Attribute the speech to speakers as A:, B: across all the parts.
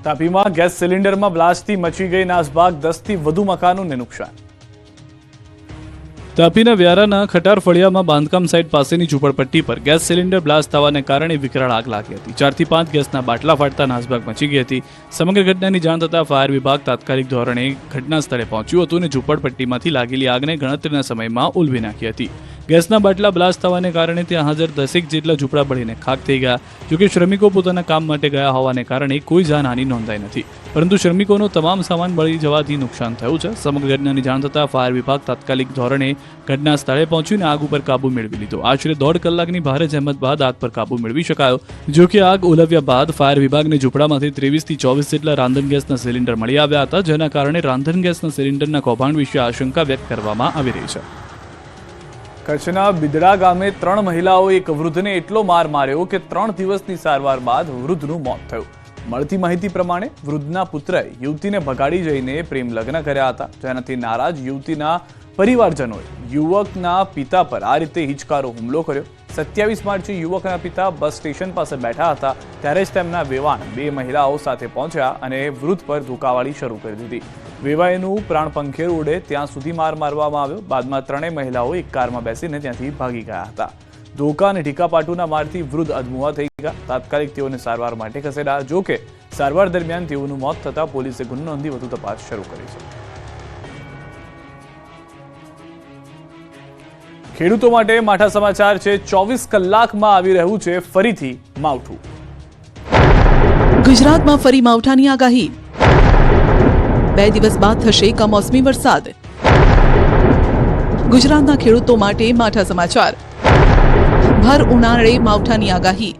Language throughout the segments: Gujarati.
A: તાપીમાં ગેસ સિલિન્ડરમાં બ્લાસ્ટથી મચી ગઈ નાસભાગ, 10થી વધુ મકાનોને નુકસાન. તાપીના વ્યારાના ખટાર ફળિયામાં બાંધકામ સાઇટ પાસેની ઝૂંપડપટ્ટી પર ગેસ સિલિન્ડર બ્લાસ્ટ થવાને કારણે વિકરાળ આગ લાગી હતી. 4 થી 5 ગેસના બાટલા ફાટતા નાસભાગ મચી ગઈ હતી. સમગ્ર ઘટનાની જાણ થતાં ફાયર વિભાગ તાત્કાલિક ધોરણે ઘટના સ્થળે પહોંચ્યું હતું અને ઝૂંપડપટ્ટીમાંથી લાગેલી આગને ગણતરીના સમયમાં ઉલવી નાખી હતી. ગેસના બાટલા બ્લાસ્ટ થવાને કારણે ત્યાં હાજર 10 જેટલા ઝૂંપડા બળીને ખાક થઈ ગયા. જોકે શ્રમિકો પોતાના કામ માટે ગયા હોવાને કારણે કોઈ જાનહાનિ નોંધાઈ નથી, પરંતુ શ્રમિકોનો તમામ સામાન બળી જવાથી નુકસાન થયું છે. સમગ્ર ઘટનાની જાણ થતાં ફાયર વિભાગ તાત્કાલિક ધોરણે ઘટના સ્થળે પહોંચીને આગ ઉપર કાબુ મેળવી લીધો. આશરે 1.5 કલાકની ભારે જહેમત બાદ આગ પર કાબુ મેળવી શકાયો. જોકે આગ ઓલવ્યા બાદ ફાયર વિભાગને ઝૂંપડામાંથી 23 થી 24 જેટલા રાંધણ ગેસના સિલિન્ડર મળી આવ્યા હતા, જેના કારણે રાંધણ ગેસના સિલિન્ડરના કૌભાંડ વિશે આશંકા વ્યક્ત કરવામાં આવી રહી છે. કચ્છના બિદડા ગામે 3 મહિલાઓએ એક વૃદ્ધને એટલો માર માર્યો કે 3 દિવસની સારવાર બાદ વૃદ્ધનું મોત થયું. મળતી માહિતી પ્રમાણે વૃદ્ધના પુત્રએ યુવતીને ભગાડી જઈને પ્રેમ લગ્ન કર્યા હતા, જેનાથી નારાજ યુવતીના પરિવારજનોએ યુવકના પિતા પર આ રીતે હિચકારો હુમલો કર્યો. 27 માર્ચે યુવકના પિતા બસ સ્ટેશન પાસે બેઠા હતા, ત્યારે જ તેમના વેવાણ 2 મહિલાઓ સાથે પહોંચ્યા અને વૃદ્ધ પર ધોકાવાળી શરૂ કરી દીધી. વેવાઈનું પ્રાણ પંખેરું ઉડે ત્યાં સુધી માર મારવામાં આવ્યો. બાદમાં 3 મહિલાઓ એક કારમાં બેસીને ત્યાંથી ભાગી ગયા હતા. ધોકા અને ઢીકાપાટુના મારથી વૃદ્ધ અધમુઆ થઈ ગયા. તાત્કાલિક તેઓને સારવાર માટે ખસેડાયા. જોકે સારવાર દરમિયાન તેઓનું મોત થતાં પોલીસે ગુનો નોંધી વધુ તપાસ શરૂ કરી છે. ખેડૂતો માટે માઠા સમાચાર છે. 24 કલાકમાં આવી રહ્યું છે ફરીથી માવઠું.
B: ગુજરાતમાં ફરી માવઠાની આગાહી. 2 દિવસ બાદ થશે કમોસમી વરસાદ. ગુજરાતના ખેડૂતો માટે માઠા સમાચાર. ભર ઉનાળે માવઠાની આગાહી.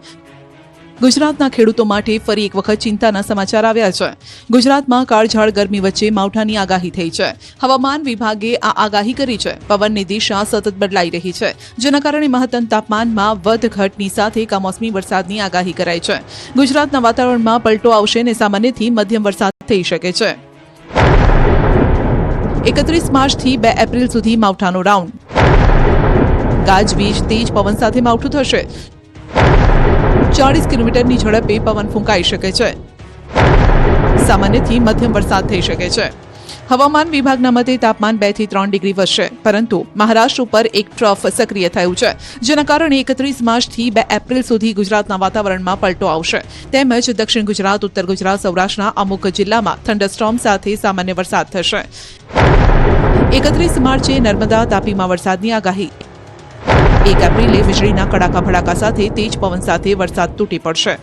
B: ગુજરાતના ખેડૂતો માટે ફરી એક વખત ચિંતાના સમાચાર આવ્યા છે. ગુજરાતમાં કાળઝાળ ગરમી વચ્ચે માવઠાની આગાહી થઈ છે. હવામાન વિભાગે આ આગાહી કરી છે. પવનની દિશા સતત બદલાઈ રહી છે, જેના કારણે મહત્તમ તાપમાનમાં વધઘટની સાથે કમોસમી વરસાદની આગાહી કરાઈ છે. ગુજરાતના વાતાવરણમાં પલટો આવશે અને સામાન્યથી મધ્યમ વરસાદ થઈ શકે છે. 31 માર્ચથી 2 એપ્રિલ સુધી માવઠાનો રાઉન્ડ. ગાજવીજ, તેજ પવન સાથે માવઠું થશે. 40 કિલોમીટરની ઝડપે પવન ફૂંકાઈ શકે છે. સામાન્યથી મધ્યમ વરસાદ થઈ શકે છે. હવામાન વિભાગના મતે તાપમાન 2 થી 3 ડિગ્રી વધશે, પરંતુ મહારાષ્ટ્ર ઉપર એક ટ્રફ સક્રિય થયું છે, જેના કારણે 31 માર્ચથી 2 એપ્રિલ સુધી ગુજરાતના વાતાવરણમાં પલટો આવશે. તેમજ દક્ષિણ ગુજરાત, ઉત્તર ગુજરાત, સૌરાષ્ટ્રના અમુક જિલ્લામાં થંડરસ્ટોર્મ સાથે સામાન્ય વરસાદ થશે. 31 માર્ચે નર્મદા, તાપીમાં વરસાદની આગાહી. 1 એપ્રિલે વીજળીના કડાકા ભડાકા સાથે તેજ પવન સાથે વરસાદ તૂટી પડશે.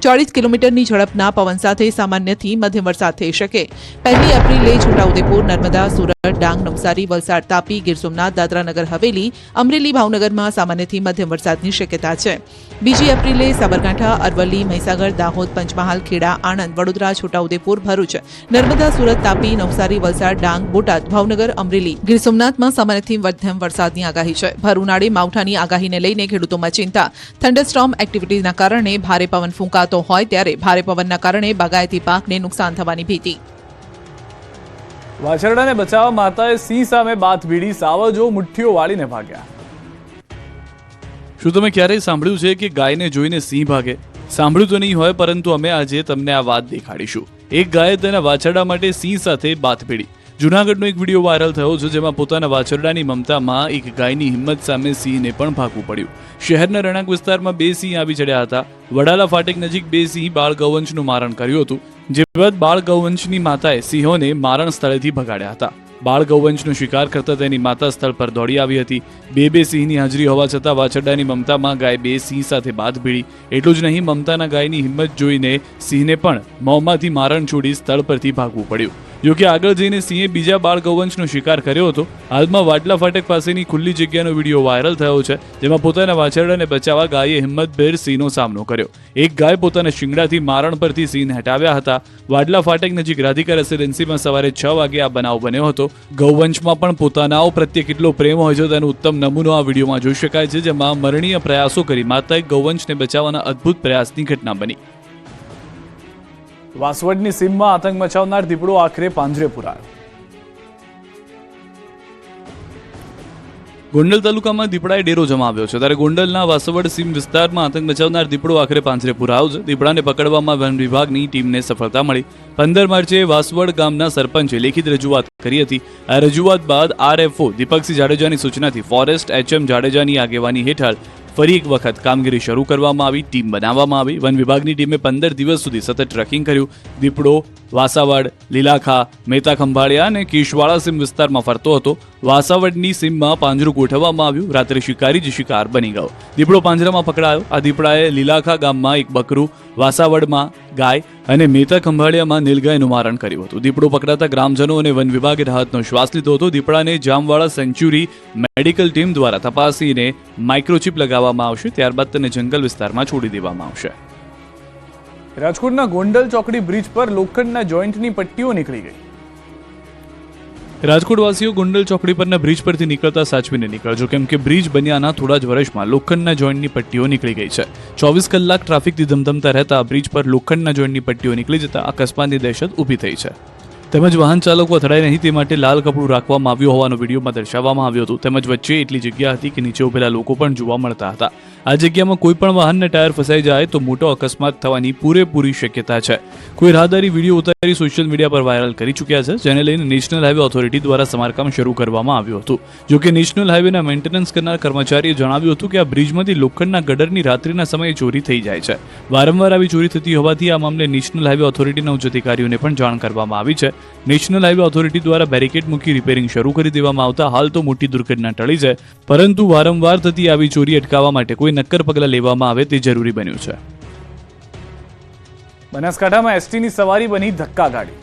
B: 40 કિલોમીટરની ઝડપના પવન સાથે સામાન્યથી મધ્યમ વરસાદ થઈ શકે. 1 એપ્રિલે છોટાઉદેપુર, નર્મદા, સુરત, ડાંગ, નવસારી, વલસાડ, તાપી, ગીર સોમનાથ, દાદરા નગર હવેલી, અમરેલી, ભાવનગરમાં સામાન્યથી મધ્યમ વરસાદની શક્યતા છે. 2 એપ્રિલે સાબરકાંઠા, અરવલ્લી, મહીસાગર, દાહોદ, પંચમહાલ, ખેડા, આણંદ, વડોદરા, છોટાઉદેપુર, ભરૂચ, નર્મદા, સુરત, તાપી, નવસારી, વલસાડ, ડાંગ, બોટાદ, ભાવનગર, અમરેલી, ગીર સોમનાથમાં સામાન્યથી મધ્યમ વરસાદની આગાહી છે. ભર ઉનાળે માવઠાની આગાહીને લઈને ખેડૂતોમાં ચિંતા. થંડરસ્ટોર્મ એક્ટિવિટીના કારણે ભારે પવન ફૂંકાતો હોય ત્યારે ભારે પવનના કારણે બાગાયતી પાકને નુકસાન થવાની ભીતિ.
A: વાછરડાને બચાવવા માતાએ સિંહ સામે બાથ ભીડી, સાવજો મુઠ્ઠીઓ વાળીને ભાગ્યા. શું તમે ક્યારેય સાંભળ્યું છે કે ગાયને જોઈને સિંહ ભાગે? સાંભળ્યું તો નહીં હોય, પરંતુ અમે આજે તમને આ વાત દેખાડીશું. એક ગાયે તેના વાછરડા માટે સિંહ સાથે બાથ ભીડી. જૂનાગઢનો એક વિડીયો વાયરલ થયો છે, જેમાં પોતાના વાછરડાની મમતામાં એક ગાયની હિંમત સામે સિંહને પણ ભાગવું પડ્યું. શહેરના રણાક વિસ્તારમાં 2 સિંહ આવી ચડ્યા હતા. વડાલા ફાટક નજીક 2 સિંહ બાળ ગૌવંશનું મારણ કર્યું હતું. જે બાદ બાળ ગૌવંશની માતાએ સિંહોને મારણ સ્થળેથી ભગાડ્યા હતા. બાળ ગૌવંશનો શિકાર કરતા તેની માતા સ્થળ પર દોડી આવી હતી. 2 સિંહની હાજરી હોવા છતાં વાછરડાની મમતામાં ગાય 2 સિંહ સાથે બાથ ભીડી. એટલું જ નહીં, મમતાના ગાયની હિંમત જોઈને સિંહને પણ મોંમાંથી મારણ છોડી સ્થળ પરથી ભાગવું પડ્યું. જોકે આગળ જઈને સિંહે બીજા બાળ ગૌવંશનો શિકાર કર્યો હતો. હાલમાં વાડલા ફાટક પાસેની ખુલ્લી જગ્યાનો વિડીયો વાયરલ થયો છે, જેમાં પોતાના વાછરડાને બચાવવા ગાયે હિંમતભેર સિંહનો સામનો કર્યો. એક ગાય પોતાના શિંગડાથી મારણ પરથી સિંહને હટાવ્યા હતા. વાડલા ફાટક નજીક રાધિકા રેસિડેન્સીમાં સવારે 6 વાગે આ બનાવ બન્યો હતો. ગૌવંશમાં પણ પોતાનાઓ પ્રત્યે કેટલો પ્રેમ હોય છે તેનો ઉત્તમ નમૂનો આ વિડીયોમાં જોઈ શકાય છે, જેમાં મરણીય પ્રયાસો કરી માતાએ ગૌવંશને બચાવવાના અદ્ભુત પ્રયાસની ઘટના બની. વાસવડની સીમમાં આતંક મચાવનાર દીપડો આખરે પાંજરે પુરાયો. ગોંડલ તાલુકામાં દીપડાએ ડેરો જમાવ્યો છે ત્યારે ગોંડલના વાસવડ સીમ વિસ્તારમાં આતંક મચાવનાર દીપડો આખરે પાંજરે પુરાયો છે. દીપડાને પકડવામાં વન વિભાગની ટીમને સફળતા મળી. 15 માર્ચે વાસવડ ગામના સરપંચે લેખિત રજૂઆત કરી હતી. આ રજૂઆત બાદ આરએફઓ દીપકસિંહ જાડેજાની સૂચનાથી ફોરેસ્ટ એચએમ જાડેજાની આગેવાની હેઠળ ફરી એક વખત કામગીરી શરૂ કરવામાં આવી. ટીમ બનાવવામાં આવી. વન વિભાગની ટીમે 15 દિવસ સુધી સતત ટ્રેકિંગ કર્યું. દીપડો વાસાવડ, લીલાખા, મેતા ખંભાળિયા અને કેશવાળા સીમ વિસ્તારમાં ફરતો હતો. વાસાવડની સીમમાં પાંજરું ગોઠવવામાં આવ્યું. રાત્રે શિકારી જ શિકાર બની ગયો. દીપડો પાંજરામાં પકડાયો. આ દીપડાએ લીલાખા ગામમાં એક બકરું, વાસાવડમાં ગાય અને મેતા ખંભાળિયામાં નીલગાયનું મારણ કર્યું હતું. દીપડો પકડાતા ગ્રામજનો અને વન વિભાગે રાહતનો શ્વાસ લીધો હતો. દીપડાને જામવાળા સેન્ચ્યુરી મેડિકલ ટીમ દ્વારા તપાસીને માઇક્રોચિપ લગાવવામાં આવશે. ત્યારબાદ તેને જંગલ વિસ્તારમાં છોડી દેવામાં આવશે. રાજકોટના ગોંડલ ચોકડી બ્રિજ પર લોખંડના જોઈન્ટની પટ્ટીઓ નીકળી ગઈ. રાજકોટવાસીઓ ગોંડલ ચોકડી પરના બ્રિજ પરથી નીકળતા સાચવીને નીકળજો, કેમ કે બ્રિજ બન્યાના થોડા જ વર્ષમાં લોખંડના જોઈન્ટની પટ્ટીઓ નીકળી ગઈ છે. 24 કલાક ટ્રાફિકથી ધમધમતા રહેતા બ્રિજ પર લોખંડના જોઈન્ટની પટ્ટીઓ નીકળી જતા અકસ્માતની દહેશત ઊભી થઈ છે. તેમજ વાહન ચાલકો અથડાય નહીં તે માટે લાલ કપડું રાખવામાં આવ્યું હોવાનું વિડીયોમાં દર્શાવવામાં આવ્યું હતું. તેમજ વચ્ચે એટલી જગ્યા હતી કે નીચે ઉભેલા લોકો પણ જોવા મળતા હતા. આ જગ્યામાં કોઈ પણ વાહનના ટાયર ફસાઈ જાય તો મોટો અકસ્માત થવાની પૂરેપૂરી શક્યતા છે. કોઈ રાહદારી વિડીયો ઉતારી સોશિયલ મીડિયા પર વાયરલ કરી ચૂક્યા છે, જેને લઈને નેશનલ હાઈવે ઓથોરિટી દ્વારા સમારકામ શરૂ કરવામાં આવ્યું હતું. જો કે નેશનલ હાઈવેના મેન્ટેનન્સ કરનાર કર્મચારીએ જણાવ્યું હતું કે આ બ્રિજમાંથી લોખંડના ગડરની રાત્રિના સમયે ચોરી થઈ જાય છે. વારંવાર આવી ચોરી થતી હોવાથી આ મામલે નેશનલ હાઈવે ઓથોરિટીના ઉચ્ચ અધિકારીઓને પણ જાણ કરવામાં આવી છે. નેશનલ હાઈવે ઓથોરિટી દ્વારા બેરિકેડ મૂકી રિપેરિંગ શરૂ કરી દેવામાં આવતા હાલ તો મોટી દુર્ઘટના ટળી છે, પરંતુ વારંવાર થતી આવી ચોરી અટકાવવા માટે કોઈ નક્કર પગલાં લેવામાં આવે તે જરૂરી બન્યું છે. બનાસકાંઠામાં એસટીની સવારી બની ધક્કા ગાડી.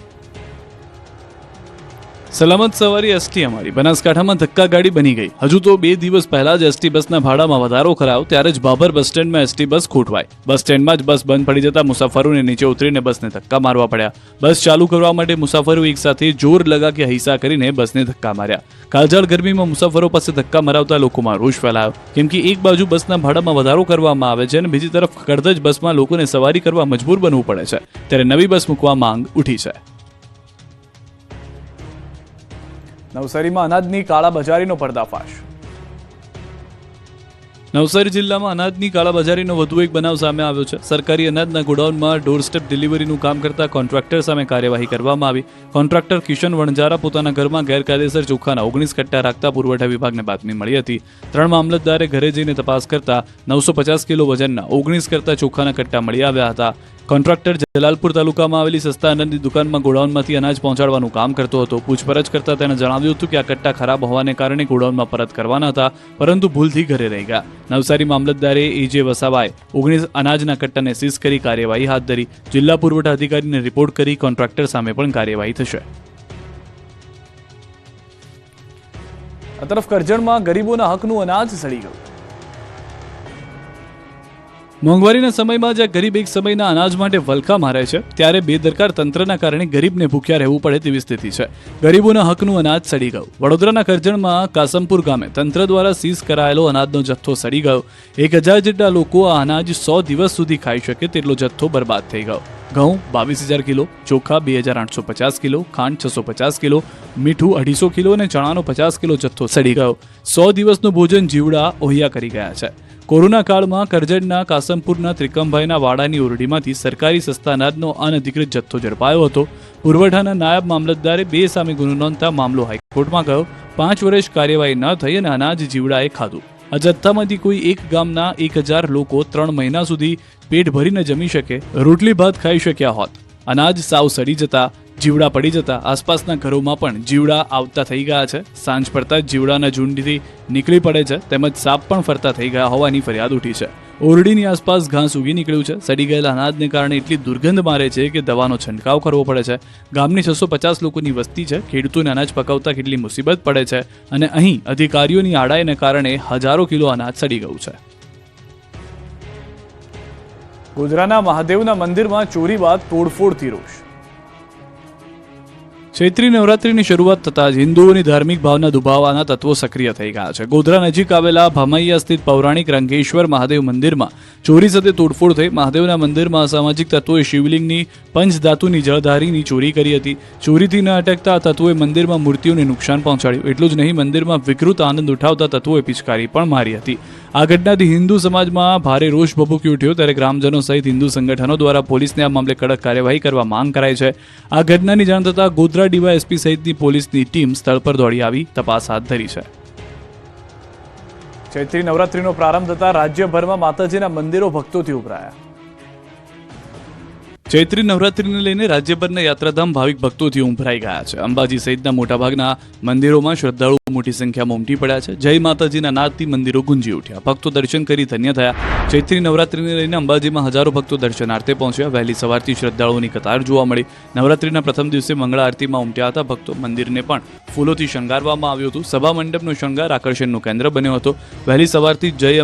A: સલામત સવારી એસટી અમારી બનાસકાંઠામાં ધક્કા ગાડી બની ગઈ. હજુ તો 2 દિવસ પહેલા જ એસટી બસના ભાડામાં વધારો કરાયો ત્યારે જ ભાભર બસ સ્ટેન્ડમાં એસટી બસ ખોટવાઈ. બસ સ્ટેન્ડમાં જ બસ બંધ પડી જતા મુસાફરોને નીચે ઉતરીને બસને ધક્કા મારવા પડ્યા. બસ ચાલુ કરવા માટે મુસાફરો એક સાથે જોર લગા કે હૈસા કરીને બસને ધક્કા માર્યા. કાળઝાળ ગરમીમાં મુસાફરો પાસે ધક્કા મરાવતા લોકોમાં રોષ ફેલાયો, કેમ કે એક બાજુ બસના ભાડામાં વધારો કરવામાં આવે છે અને બીજી તરફ કડધજ બસમાં લોકોને સવારી કરવા મજબૂર બનવું પડે છે. ત્યારે નવી બસ મૂકવા માંગ ઉઠી છે. નવસારીમાં અનાજની કાળાબજારીનો પર્દાફાશ. નવસારી જિલ્લામાં અનાજની કાળાબજારીનો વધુ એક બનાવ સામે આવ્યો છે. સરકારી અનાજના ગોડાઉનમાં ડોર સ્ટેપ ડિલિવરીનું કામ કરતા કોન્ટ્રાક્ટર સામે કાર્યવાહી કરવામાં આવી. કોન્ટ્રાક્ટર કિશન વણજારા પોતાના ઘરમાં ગેરકાયદેસર ચોખાના 19 કટ્ટા રાખતા પુરવઠા વિભાગને બાતમી મળી હતી. 3 મામલતદારે ઘરે જઈને તપાસ કરતા 950 કિલો વજનના 19 કરતા ચોખાના કટ્ટા મળી આવ્યા હતા. કોન્ટ્રાક્ટર જલાલપુર તાલુકામાં આવેલી સસ્તા અનાજની દુકાનમાં ગોડાઉનમાંથી અનાજ પહોંચાડવાનું કામ કરતો હતો. પૂછપરછ કરતા તેણે જણાવ્યું હતું કે આ કટ્ટા ખરાબ હોવાને કારણે ગોડાઉનમાં પરત કરવાના હતા, પરંતુ ભૂલથી ઘરે રહી ગયા. નવસારી મામલતદારે એજે વસાવાએ 19 અનાજના કટ્ટાને સીઝ કરી કાર્યવાહી હાથ ધરી. જિલ્લા પુરવઠા અધિકારીને રિપોર્ટ કરી કોન્ટ્રાક્ટર સામે પણ કાર્યવાહી થશે. આ તરફ કરજણમાં ગરીબોના હકનું અનાજ સડી ગયું. મોંઘવારીના સમયમાં જ્યાં ગરીબ એક સમયના અનાજ માટે વલખા મારે છે, ત્યારે બેદરકાર તંત્રના કારણે ગરીબને ભૂખ્યા રહેવું પડે તેવી સ્થિતિ છે. ગરીબોના હકનું અનાજ સડી ગયું. વડોદરાના કરજણમાં કાસમપુર ગામે તંત્ર દ્વારા સીઝ કરાયેલો અનાજનો જથ્થો સડી ગયો. 1000 જેટલા લોકો આ અનાજ 100 દિવસ સુધી ખાઈ શકે તેટલો જથ્થો બરબાદ થઈ ગયો. ઘઉં 22,000 કિલો, ચોખા 2,850 કિલો, ખાંડ 650 કિલો, મીઠું 250 કિલો અને ચણાનો 50 કિલો જથ્થો સડી ગયો. 100 દિવસનું ભોજન જીવડા ઓહિયા કરી ગયા છે. કોરોના કાળમાં કરજણના કાસમપુરના ત્રિકમભાઈના વાડાની ઓરડીમાંથી સરકારી સસ્તા અનાજનો અનધિકૃત જથ્થો ઝડપાયો હતો. પુરવઠાના નાયબ મામલતદારે 2 સામે ગુનો નોંધતા મામલો હાઈકોર્ટમાં ગયો. 5 વર્ષ કાર્યવાહી ન થઈ અને અનાજ જીવડાએ ખાધું. આ જથ્થામાંથી કોઈ એક ગામના 1000 લોકો 3 મહિના સુધી પેટ ભરીને જમી શકે, રોટલી ભાત ખાઈ શક્યા હોત. અનાજ સાવ સડી જતા, જીવડા પડી જતા આસપાસના ઘરોમાં પણ જીવડા આવતા થઈ ગયા છે. સાંજ પડતા જ જીવડાના ઝુંડથી નીકળી પડે છે, તેમજ સાપ પણ ફરતા થઈ ગયા હોવાની ફરિયાદ ઉઠી છે. ઓરડીની આસપાસ ઘાસ ઉગી નીકળ્યું છે. સડી ગયેલા અનાજને કારણે એટલી દુર્ગંધ મારે છે કે દવાનો છંટકાવ કરવો પડે છે. ગામની 650 લોકોની વસ્તી છે. ખેડૂતોને અનાજ પકાવતા કેટલી મુસીબત પડે છે અને અહીં અધિકારીઓની આડાઈને કારણે હજારો કિલો અનાજ સડી ગયું છે. ગોધરાના મહાદેવના મંદિરમાં ચોરી બાદ તોડફોડથી રોષ. ચૈત્રી નવરાત્રીની શરૂઆત થતાં જ હિન્દુઓની ધાર્મિક ભાવના દુભાવવાના તત્વો સક્રિય થઈ ગયા છે. ગોધરા નજીક આવેલા ભામૈયા સ્થિત પૌરાણિક રંગેશ્વર મહાદેવ મંદિરમાં ચોરી સાથે તોડફોડ થઈ. મહાદેવના મંદિરમાં અસામાજિક તત્વોએ શિવલિંગની પંચધાતુની જળધારીની ચોરી કરી હતી. ચોરીથી ન અટકતા આ તત્વોએ મંદિરમાં મૂર્તિઓને નુકસાન પહોંચાડ્યું. એટલું જ નહીં, મંદિરમાં વિકૃત આનંદ ઉઠાવતા તત્વોએ પિચકારી પણ મારી હતી. આ ઘટનાથી હિન્દુ સમાજમાં ભારે રોષ ભભૂકી ઉઠ્યો. ત્યારે ગ્રામજનો સહિત હિન્દુ સંગઠનો દ્વારા પોલીસને આ મામલે કડક કાર્યવાહી કરવા માંગ કરાઈ છે. આ ઘટનાની જાણ થતાં ગોધરા ડીવાયએસપી સહિતની પોલીસની ટીમ સ્થળ પર દોડી આવી તપાસ હાથ ધરી છે. ચૈત્રી નવરાત્રીનો પ્રારંભ થતાં રાજ્યભરમાં માતાજીના મંદિરો ભક્તોથી ઉભરાયા. ચૈત્રી નવરાત્રીને લઈને રાજ્યભરના યાત્રાધામ ભાવિક ભક્તોથી ઉભરાઈ ગયા છે. અંબાજી સહિતના મોટાભાગના મંદિરોમાં શ્રદ્ધાળુઓ મોટી સંખ્યામાં ઉમટી પડ્યા છે. જય માતાજીના નાદથી મંદિરો ગુંજી ઉઠ્યા. ભક્તો દર્શન કરી ધન્ય થયા. ચૈત્રી નવરાત્રીને લઈને અંબાજીમાં હજારો ભક્તો દર્શનાર્થે પહોંચ્યા. વહેલી સવારથી શ્રદ્ધાળુઓની કતાર જોવા મળી. નવરાત્રીના પ્રથમ દિવસે મંગળા આરતીમાં ઉમટ્યા હતા ભક્તો. મંદિરને પણ ફૂલોથી શણગારવામાં આવ્યું હતું. સભા મંડપનો શણગાર આકર્ષણનું કેન્દ્ર બન્યો હતો. વહેલી સવારથી જય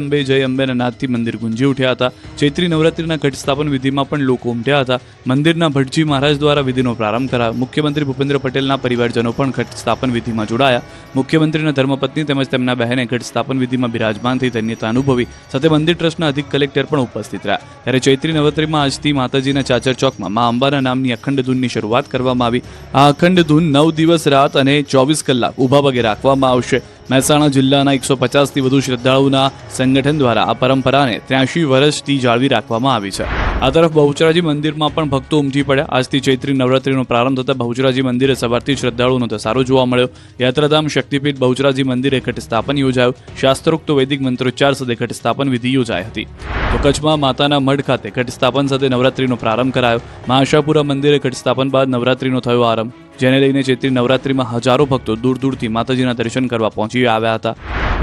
A: અંબેના નાદથી મંદિર ગુંજી ઉઠ્યા હતા. ચૈત્રી નવરાત્રીના ઘટ સ્થાપન વિધિમાં પણ લોકો ઉમટ્યા હતા. મંદિરના ભટજી મહારાજ દ્વારા વિધિનો પ્રારંભ કરાયો. મુખ્યમંત્રી ભૂપેન્દ્ર પટેલના પરિવારજનો પણ ઘટ સ્થાપન વિધિમાં જોડાયા. મુખ્યમંત્રીના ધર્મપત્ની તેમજ તેમના બહેને ઘટ સ્થાપન વિધિમાં બિરાજમાન થઈ ધન્યતા અનુભવી. સાથે મંદિર ટ્રસ્ટના અધિક કલેક્ટર પણ ઉપસ્થિત રહ્યા. ત્યારે ચૈત્રી નવરાત્રીમાં આજથી માતાજીના ચાચર ચોકમાં મા અંબાના નામની અખંડ ધૂનની શરૂઆત કરવામાં આવી. આ અખંડ ધૂન 9 દિવસ રાત અને 24 કલાક ઊભા પગે રાખવામાં આવશે. મહેસાણા જિલ્લાના 150થી વધુ શ્રદ્ધાળુઓના સંગઠન દ્વારા આ પરંપરાને 83 વર્ષથી જાળવી રાખવામાં આવી છે. આ તરફ બહુચરાજી મંદિરમાં પણ ભક્તો ઉમટી પડ્યા. આજથી ચૈત્રી નવરાત્રીનો પ્રારંભ થતાં બહુચરાજી મંદિરે સવારથી શ્રદ્ધાળુઓનો ધસારો જોવા મળ્યો. યાત્રાધામ શક્તિપીઠ બહુચરાજી મંદિરે ઘટ સ્થાપન યોજાયું. શાસ્ત્રોક્ત વૈદિક મંત્રોચ્ચાર સાથે ઘટ સ્થાપન વિધિ યોજાઈ હતી. તો કચ્છમાં માતાના મઢ ખાતે ઘટ સ્થાપન સાથે નવરાત્રીનો પ્રારંભ કરાયો. મા આશાપુરા મંદિરે ઘટ સ્થાપન બાદ નવરાત્રીનો થયો આરંભ, જેને લઈને ચૈત્રી નવરાત્રીમાં હજારો ભક્તો દૂર દૂરથી માતાજીના દર્શન કરવા પહોંચી આવ્યા હતા.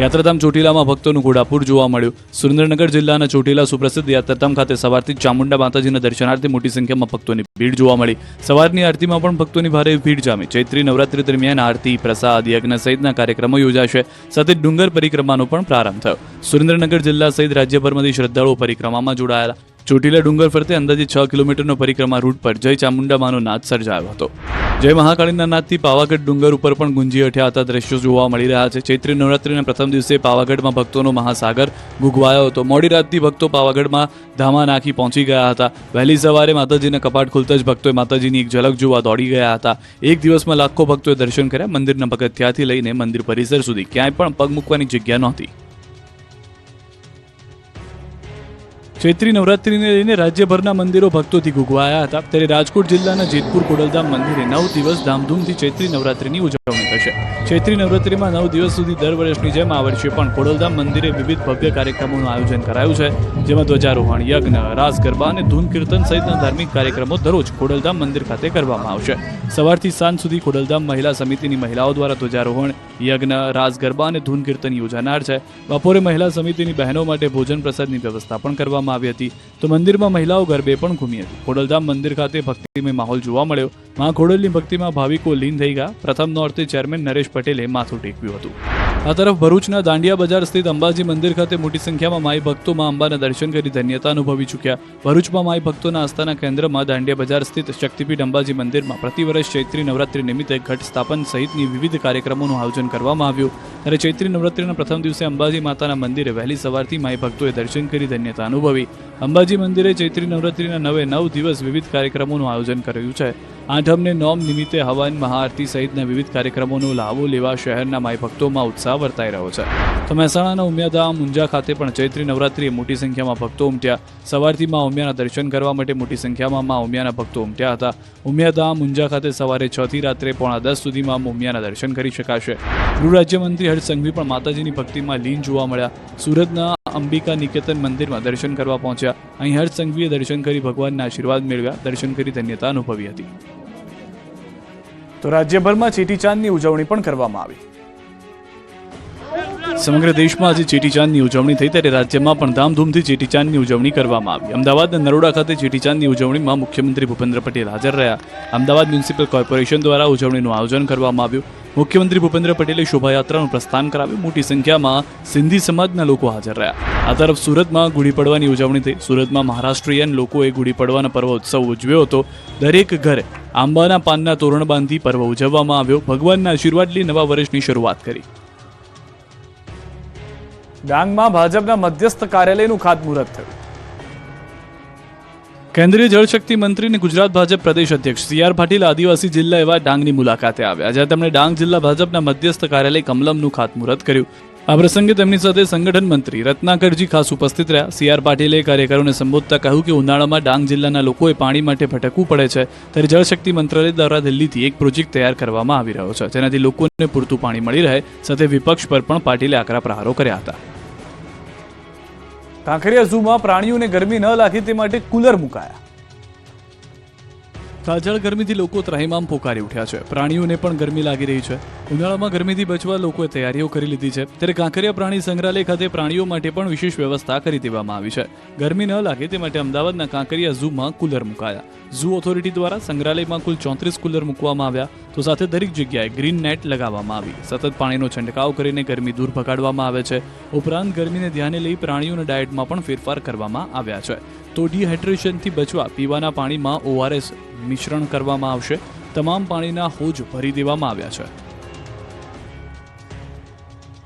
A: યાત્રાધામ ચોટીલામાં ભક્તોનું ઘોડાપુર જોવા મળ્યું. સુરેન્દ્રનગર જિલ્લાના ચોટીલા સુપ્રસિદ્ધ યાત્રાધામ ખાતે સવારથી ચામુંડા માતાજીના દર્શનાર્થે મોટી સંખ્યામાં ભક્તોની ભીડ જોવા મળી. સવારની આરતીમાં પણ ભક્તોની ભારે ભીડ જામી. ચૈત્રી નવરાત્રી દરમિયાન આરતી, પ્રસાદ, યજ્ઞ સહિતના કાર્યક્રમો યોજાશે. સાથે ડુંગર પરિક્રમાનો પણ પ્રારંભ થયો. સુરેન્દ્રનગર જિલ્લા સહિત રાજ્યભરમાંથી શ્રદ્ધાળુઓ પરિક્રમામાં જોડાયેલા. ચોટીલા ડુંગર ફરતે અંદાજે 6 કિલોમીટરનો પરિક્રમા રૂટ પર જય ચામુંડામાનો નાદ સર્જાયો હતો. જય મહાકાળીના નાદથી પાવાગઢ ડુંગર ઉપર પણ ગુંજી ઉઠ્યા હતા દ્રશ્યો જોવા મળી રહ્યા છે. ચૈત્રી નવરાત્રીના પ્રથમ દિવસે પાવાગઢમાં ભક્તોનો મહાસાગર ગુગવાયો હતો. મોડી રાતથી ભક્તો પાવાગઢમાં ધામા નાખી પહોંચી ગયા હતા. વહેલી સવારે માતાજીના કપાટ ખુલતા જ ભક્તોએ માતાજીની એક ઝલક જોવા દોડી ગયા હતા. એક દિવસમાં લાખો ભક્તોએ દર્શન કર્યા. મંદિરના પગથિયાથી લઈને મંદિર પરિસર સુધી ક્યાંય પણ પગ મૂકવાની જગ્યા નહોતી. ચૈત્રી નવરાત્રીને લઈને રાજ્યભરના મંદિરો ભક્તોથી ગુગવાયા હતા. ત્યારે રાજકોટ જિલ્લાના જેતપુર ખોડલધામ મંદિરે 9 દિવસ ધામધૂમથી ચૈત્રી નવરાત્રીની ઉજવણી થશે. ચૈત્રી નવરાત્રીમાં 9 દિવસ સુધી દર વર્ષની જેમ આ વર્ષે પણ ખોડલધામ મંદિરે વિવિધ ભવ્ય કાર્યક્રમોનું આયોજન કરાયું છે. જેમાં ધ્વજારોહણ, યજ્ઞ, રાસ ગરબા અને ધૂન કીર્તન સહિતના ધાર્મિક કાર્યક્રમો દરરોજ ખોડલધામ મંદિર ખાતે કરવામાં આવશે. સવારથી સાંજ સુધી ખોડલધામ મહિલા સમિતિની મહિલાઓ દ્વારા ધ્વજારોહણ, યજ્ઞ, રાસ ગરબા અને ધૂન કીર્તન યોજાનાર છે. બપોરે મહિલા સમિતિની બહેનો માટે ભોજન પ્રસાદની વ્યવસ્થા પણ કરવામાં આવી હતી. તો મંદિરમાં મહિલાઓ ગરબે પણ ઘૂમી હતી. ખોડલધામ મંદિર ખાતે ભક્તિમય માહોલ જોવા મળ્યો. મા ખોડલની ભક્તિમાં ભાવિકો લીન થઈ ગયા. પ્રથમ નોરતે ચેરમેન નરેશ પટેલે માથું ટેકવ્યું હતું. આ તરફ ભરૂચના દાંડિયા બજાર સ્થિત અંબાજી મંદિર ખાતે મોટી સંખ્યામાં માઈ ભક્તો મા અંબાના દર્શન કરી ધન્યતા અનુભવી ચૂક્યા. ભરૂચમાં માઈ ભક્તોના આસ્થાના કેન્દ્રમાં દાંડિયા બજાર સ્થિત શક્તિપીઠ અંબાજી મંદિરમાં પ્રતિવર્ષ ચૈત્રી નવરાત્રી નિમિત્તે ઘટ સ્થાપન સહિતની વિવિધ કાર્યક્રમોનું આયોજન કરવામાં આવ્યું. ત્યારે ચૈત્રી નવરાત્રીના પ્રથમ દિવસે અંબાજી માતાના મંદિરે વહેલી સવારથી માઈ ભક્તોએ દર્શન કરી ધન્યતા અનુભવી. અંબાજી મંદિરે ચૈત્રી નવરાત્રીના 9 દિવસ વિવિધ કાર્યક્રમોનું આયોજન કર્યું છે. આઠમને નોમ નિમિત્તે હવન, મહાઆરતી સહિતના વિવિધ કાર્યક્રમોનો લાભો લેવા શહેરના માઈ ભક્તોમાં ઉત્સાહ વર્તાઈ રહ્યો છે. તો મહેસાણાના ઉમિયાધામ મુંજા ખાતે પણ ચૈત્રી નવરાત્રીએ મોટી સંખ્યામાં ભક્તો ઉમટ્યા. સવારથી મા ઉમિયાના દર્શન કરવા માટે મોટી સંખ્યામાં મા ઉમિયાના ભક્તો ઉમટ્યા હતા. ઉમિયાધામ મુંજા ખાતે સવારે 6 થી રાત્રે 9:30 સુધીમાં ઉમિયાના દર્શન કરી શકાશે. ગૃહ રાજ્યમંત્રી હર્ષ સંઘવી પણ માતાજીની ભક્તિમાં લીન જોવા મળ્યા. સુરતના અંબિકા નિકેતન મંદિરમાં દર્શન કરવા પહોંચ્યા. અહીં હર્ષ સંઘવીએ દર્શન કરી ભગવાનના આશીર્વાદ મેળવ્યા. દર્શન કરી ધન્યતા અનુભવી હતી. તો રાજ્યભરમાં ચેટીચાંદની ઉજવણી પણ કરવામાં આવી. સમગ્ર દેશમાં આજે ચેટીચાંદની ઉજવણી થઈ ત્યારે રાજ્યમાં પણ ધામધૂમથી ચેટીચાંદની ઉજવણી કરવામાં આવી. અમદાવાદના નરોડા ખાતે ચેટીચાંદની ઉજવણીમાં મુખ્યમંત્રી ભૂપેન્દ્ર પટેલ હાજર રહ્યા. અમદાવાદ મ્યુનિસિપલ કોર્પોરેશન દ્વારા ઉજવણીનું આયોજન કરવામાં આવ્યું. મુખ્યમંત્રી ભૂપેન્દ્ર પટેલે શોભાયાત્રાનું પ્રસ્થાન કરાવ્યું. મોટી સંખ્યામાં સિંધી સમાજના લોકો હાજર રહ્યા. આ તરફ સુરતમાં ગુડી પડવાની ઉજવણી થઈ. સુરતમાં મહારાષ્ટ્રીયન લોકોએ ગુડી પડવાના પર્વ ઉત્સવ ઉજવ્યો હતો. દરેક ઘરે આંબાના પાનના તોરણ બાંધી પર્વ ઉજવવામાં આવ્યો. ભગવાનના આશીર્વાદ લઈ નવા વર્ષની શરૂઆત કરી. ડાંગમાં ભાજપના મધ્યસ્થ કાર્યાલયનું ખાતમુહૂર્ત થયું. કેન્દ્રીય જળશક્તિ મંત્રી અને ગુજરાત ભાજપ પ્રદેશ અધ્યક્ષ સી.આર. પાટીલ આદિવાસી જિલ્લા એવા ડાંગની મુલાકાતે આવ્યા, જ્યાં તેમણે ડાંગ જિલ્લા ભાજપના મધ્યસ્થ કાર્યાલય કમલમનું ખાતમુહૂર્ત કર્યું. આ પ્રસંગે તેમની સાથે સંગઠન મંત્રી રત્નાકરજી ખાસ ઉપસ્થિત રહ્યા. સી.આર. પાટીલે કાર્યકરોને સંબોધતા કહ્યું કે ઉનાળામાં ડાંગ જિલ્લાના લોકોએ પાણી માટે ભટકવું પડે છે, ત્યારે જળશક્તિ મંત્રાલય દ્વારા દિલ્હીથી એક પ્રોજેક્ટ તૈયાર કરવામાં આવી રહ્યો છે, જેનાથી લોકોને પૂરતું પાણી મળી રહે. સાથે વિપક્ષ પર પણ પાટીલે આકરા પ્રહારો કર્યા હતા. કાંકરિયા ઝૂમાં પ્રાણીઓને ગરમી ન લાગે તે માટે કુલર મુકાયા. કાજળ ગરમીથી લોકો ત્રાહિમામ પોકારી ઉઠ્યા છે. પ્રાણીઓને પણ ગરમી લાગી રહી છે. ઉનાળામાં ગરમીથી બચવા લોકોએ તૈયારીઓ કરી લીધી છે, ત્યારે કાંકરિયા પ્રાણી સંગ્રહાલય ખાતે પ્રાણીઓ માટે પણ વિશેષ વ્યવસ્થા કરી દેવામાં આવી છે. ગરમી ન લાગે તે માટે અમદાવાદના કાંકરિયા ઝૂમાં કુલર મુકાયા. ઝૂ ઓથોરિટી દ્વારા સંગ્રહાલયમાં કુલ 34 કુલર મૂકવામાં આવ્યા, તો સાથે દરેક જગ્યાએ ગ્રીન નેટ લગાવવામાં આવી. સતત પાણીનો છંટકાવ કરીને ગરમી દૂર ભગાડવામાં આવે છે. ઉપરાંત ગરમીને ધ્યાને લઈ પ્રાણીઓના ડાયટમાં પણ ફેરફાર કરવામાં આવ્યા છે. તો ડિહાઇડ્રેશનથી બચવા પીવાના પાણીમાં ORS મિશ્રણ કરવામાં આવશે. તમામ પાણીના હોજ ભરી દેવામાં આવ્યા છે.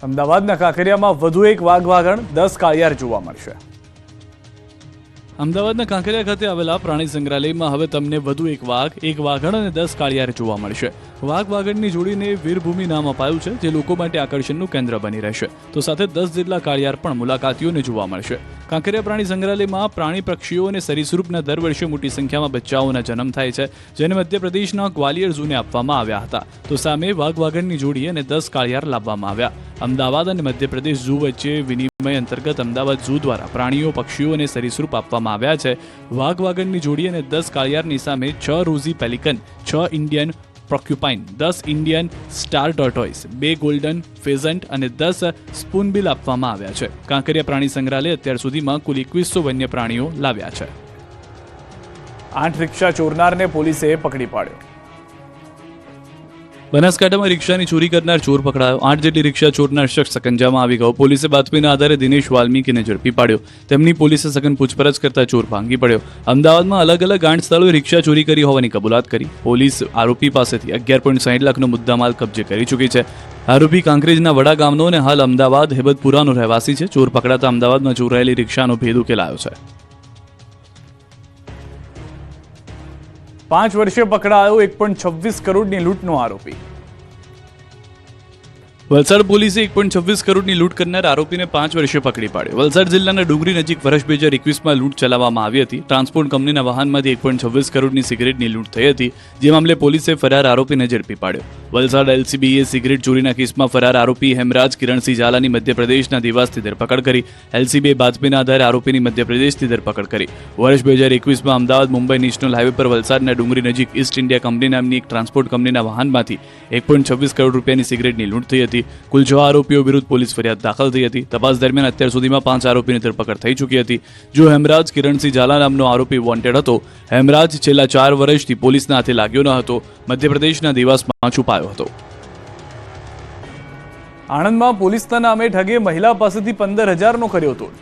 A: અમદાવાદના કાંકરિયામાં વધુ એક વાઘવાગણ, 10 કાળિયાર જોવા મળશે. અમદાવાદના કાંકરિયા ખાતે આવેલા પ્રાણી સંગ્રહાલયમાં હવે તમને વધુ એક વાઘ, એક વાઘણ અને 10 કાળિયાર જોવા મળશે. વાઘ વાઘણની જોડીને વીરભૂમિ નામ અપાયું છે, જે લોકો માટે આકર્ષણનું કેન્દ્ર બની રહેશે. તો સાથે 10 જેટલા કાળિયાર પણ મુલાકાતીઓને જોવા મળશે. કાંકરિયા પ્રાણી સંગ્રહાલયમાં પ્રાણી, પક્ષીઓ અને સરીસૃપના દર વર્ષે મોટી સંખ્યામાં બચ્ચાઓના જન્મ થાય છે, જેને મધ્યપ્રદેશના ગ્વાલિયર ઝૂને આપવામાં આવ્યા હતા. તો સામે વાઘ વાઘણની જોડી અને 10 કાળિયાર લાવવામાં આવ્યા. અમદાવાદ અને મધ્યપ્રદેશ ઝૂ વચ્ચે વિનિમય અંતર્ગત અમદાવાદ ઝૂ દ્વારા પ્રાણીઓ, પક્ષીઓ અને સરીસૃપ આપવામાં આવ્યા છે. વાઘ વાઘણની જોડી અને 10 કાળિયારની સામે 6 rosy pelican, 6 Indian porcupine, 10 Indian star tortoise, 2 golden pheasant અને 10 સ્પૂનબિલ આપવામાં આવ્યા છે. કાંકરિયા પ્રાણી સંગ્રહાલય અત્યાર સુધીમાં કુલ 2100 વન્ય પ્રાણીઓ લાવ્યા છે. 8 રિક્ષા ચોરનારને પોલીસે પકડી પાડ્યો. બનાસકાંઠામાં રિક્ષાની ચોરી કરનાર ચોર પકડાયો. 8 જેટલી રિક્ષા ચોરનાર શખ્સ સકંજામાં આવી ગયો. પોલીસે બાતમીના આધારે દિનેશ વાલ્મીકીને ઝડપી પાડ્યો. તેમની પોલીસે સઘન પૂછપરછ કરતા ચોર ભાંગી પડ્યો. અમદાવાદમાં અલગ અલગ 8 સ્થળોએ રિક્ષા ચોરી કરી હોવાની કબૂલાત કરી. પોલીસ આરોપી પાસેથી 11.60 લાખનો મુદ્દામાલ કબજે કરી ચૂકી છે. આરોપી કાંકરેજના વડા ગામનો અને હાલ અમદાવાદ હેબતપુરાનો રહેવાસી છે. ચોર પકડાતા અમદાવાદમાં ચોરાયેલી રિક્ષાનો ભેદ ઉકેલાયો છે. 5 વર્ષે પકડાયો 1.26 કરોડની લૂંટનો આરોપી. વલસાડ પોલીસે 1.26 કરોડની લૂંટ કરનાર આરોપીને 5 વર્ષે પકડી પાડ્યો. વલસાડ જિલ્લાના ડુંગરી નજીક વર્ષ 2021માં લૂંટ ચલાવવામાં આવી હતી. ટ્રાન્સપોર્ટ કંપનીના વાહનમાંથી 1.26 કરોડની સિગરેટની લૂંટ થઈ હતી, જે મામલે પોલીસે ફરાર આરોપીને ઝડપી પાડ્યો. વલસાડ LCBએ સિગરેટ ચોરીના કેસમાં ફરાર આરોપી હેમરાજ કિરણસિંહ ઝાલાની મધ્યપ્રદેશના દેવાસથી ધરપકડ કરી. LCBએ બાતમીના આધારે આરોપીની મધ્યપ્રદેશથી ધરપકડ કરી. વર્ષ 2021માં અમદાવાદ મુંબઈ નેશનલ હાઈવે પર વલસાડના ડુંગરી નજીક ઈસ્ટ ઇન્ડિયા કંપની નામની એક ટ્રાન્સપોર્ટ કંપનીના વાહનમાંથી 1.26 કરોડ રૂપિયાની સિગરેટની લૂંટ થઈ હતી. કુલ 6 આરોપીઓ વિરુદ્ધ પોલીસ ફરિયાદ દાખલ થઈ હતી. તપાસ દરમિયાન અત્યાર સુધીમાં 5 આરોપીની ધરપકડ થઈ ચૂકી હતી. જો હેમરાજ કિરણસિંહ ઝાલા નામનો આરોપી વોન્ટેડ હતો. હેમરાજ છેલ્લા 4 વર્ષથી પોલીસના હાથે લાગ્યો ન હતો. મધ્યપ્રદેશના દેવાસમાં છુપાયો હતો. આણંદમાં પોલીસના નામે ઠગે મહિલા પાસેથી 15,000નો કર્યો તોડ.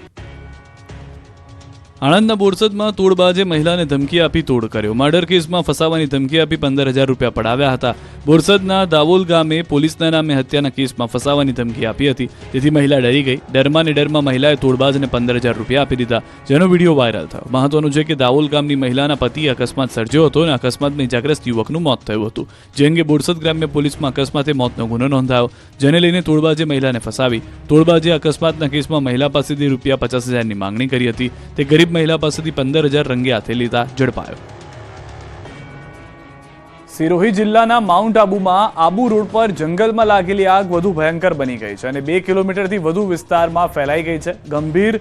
A: આણંદના બોરસદમાં તોડબાજે મહિલાને ધમકી આપી તોડ કર્યો. મર્ડર કેસમાં ફસાવાની ધમકી આપી 15,000 રૂપિયા પડાવ્યા હતા. બોરસદના દાવોલ ગામે પોલીસના નામે હત્યાના કેસમાં ફસાવાની ધમકી આપી હતી, તેથી મહિલા ડરી ગઈ. ડરમાં મહિલાએ તોડબાજને 15,000 રૂપિયા આપી દીધા, જેનો વિડીયો વાયરલ થયો. મહત્વનું છે કે દાવોલ ગામની મહિલાના પતિએ અકસ્માત સર્જ્યો હતો અને અકસ્માતમાં ઇજાગ્રસ્ત યુવકનું મોત થયું હતું. જે અંગે બોરસદ ગ્રામ્ય પોલીસમાં અકસ્માતે મોતનો ગુનો નોંધાયો, જેને લઈને તોડબાજે મહિલાને ફસાવી. તોડબાજે અકસ્માતના કેસમાં મહિલા પાસેથી રૂપિયા 50,000ની માંગણી કરી હતી. તે ગરીબ મહિલા પાસેથી 15,000 રંગે હાથે લીધા ઝડપાયો. સિરોહી જિલ્લાના માઉન્ટ આબુમાં આબુ રોડ પર જંગલમાં લાગેલી આગ વધુ ભયંકર બની ગઈ છે અને 2 કિલોમીટરથી વધુ વિસ્તારમાં ફેલાઈ ગઈ છે. ગંભીર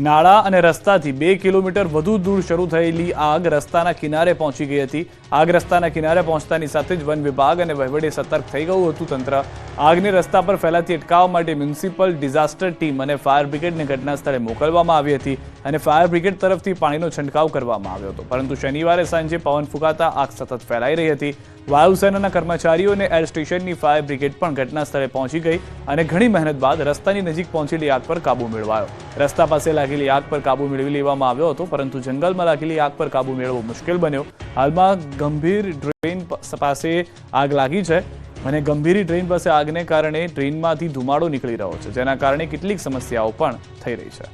A: નાળા અને રસ્તાથી 2 કિલોમીટર વધુ દૂર શરૂ થયેલી આગ રસ્તાના કિનારે પહોંચી ગઈ હતી. આગ રસ્તાના કિનારે પહોંચતાની સાથે જ વન વિભાગ અને વહીવટી સતર્ક થઈ ગયું હતું તંત્ર. આગને રસ્તા પર ફેલાતી અટકાવવા માટે મ્યુનિસિપલ ડિઝાસ્ટર ટીમ અને ફાયર બ્રિગેડને ઘટના સ્થળે મોકલવામાં આવી હતી અને ફાયર બ્રિગેડ તરફથી પાણીનો છંટકાવ કરવામાં આવ્યો હતો, પરંતુ શનિવારે સાંજે પવન ફૂંકાતા આગ સતત ફેલાઈ રહી હતી. વાયુસેનાના કર્મચારીઓ અને એર સ્ટેશનની ફાયર બ્રિગેડ પણ ઘટના સ્થળે પહોંચી ગઈ અને ઘણી મહેનત બાદ રસ્તાની નજીક પહોંચેલી આગ પર કાબુ મેળવાયો. રસ્તા પાસે લાગેલી આગ પર કાબુ મેળવી લેવામાં આવ્યો હતો, પરંતુ જંગલમાં લાગેલી આગ પર કાબુ મેળવવો મુશ્કેલ બન્યો. હાલમાં ગંભીર ડ્રેન પાસે આગ લાગી છે અને ગંભીર ડ્રેન પાસે આગને કારણે ટ્રેનમાંથી ધુમાડો નીકળી રહ્યો છે, જેના કારણે કેટલીક સમસ્યાઓ પણ થઈ રહી છે.